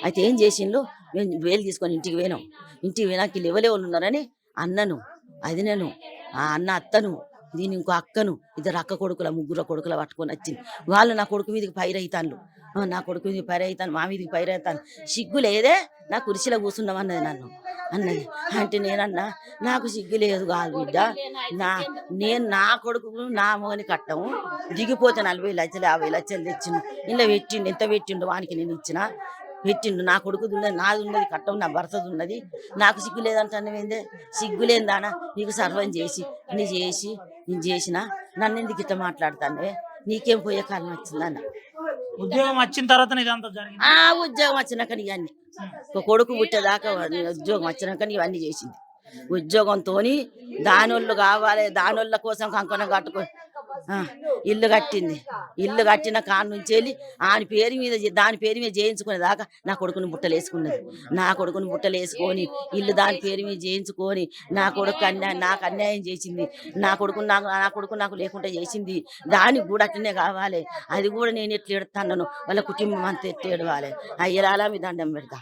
అయితే ఏం చేసిండ్రు, మేము వేలు తీసుకొని ఇంటికి పోయినాం. ఇంటికి పోయినాక వీళ్ళు ఎవరెవరు ఉన్నారని అన్నను, అదినను, ఆ అన్న అత్తను, దీని ఇంకో అక్కను, ఇద్దరు అక్క కొడుకుల ముగ్గురు కొడుకుల పట్టుకొని వచ్చింది. వాళ్ళు నా కొడుకు మీదకి పైరైతాన్లు, నా కొడుకు మీదకి పైరైతాను, మా మీదకి పైరైతాను, సిగ్గు లేదే నా కుర్చీలో కూర్చున్నామన్నది నన్ను అన్నది. అంటే నేనన్నా నాకు సిగ్గు లేదు కాదు బిడ్డ, నా నేను నా కొడుకు నా మోని కట్టము దిగిపోతే 40 లక్షలు 50 లక్షలు తెచ్చిండు, ఇలా పెట్టిండు, ఎంత పెట్టిండు వానికి నేను ఇచ్చిన పెట్టిండు, నా కొడుకుది ఉన్నది, నాది ఉన్నది కట్టం, నా భర్తది ఉన్నది, నాకు సిగ్గు లేదంటానేందే, సిగ్గు లేదానా నీకు సర్వం చేసి నీ చేసి నేను చేసిన నన్ను ఎందుకు ఇట్లా మాట్లాడతానే, నీకేం పోయే కాలం వచ్చిందన్న. ఉద్యోగం వచ్చిన తర్వాతనే ఇదంతా జరిగింది. ఆ ఉద్యోగం వచ్చినాక ఇవన్నీ ఒక కొడుకు పుట్టేదాకా ఉద్యోగం వచ్చినాక ఇవన్నీ చేసింది. ఉద్యోగంతో దానోళ్ళు కావాలి, దానోళ్ళ కోసం కంకణం కట్టుకో ఇల్లు కట్టింది. ఇల్లు కట్టిన కాడ నుంచి వెళ్ళి ఆయన పేరు మీద దాని పేరు మీద చేయించుకునేదాకా నా కొడుకుని బుట్టలేసుకున్నది. నా కొడుకుని బుట్టలేసుకొని ఇల్లు దాని పేరు మీద చేయించుకొని నా కొడుకు నాకు అన్యాయం చేసింది. నా కొడుకు నాకు లేకుండా చేసింది. దానికి కూడా అట్లనే కావాలి. అది కూడా నేను ఎట్లా ఎడతాను, వాళ్ళ కుటుంబం అంతా ఎట్లా ఏడవాలి. అయ్యరాలా మీ దండం పెడతా.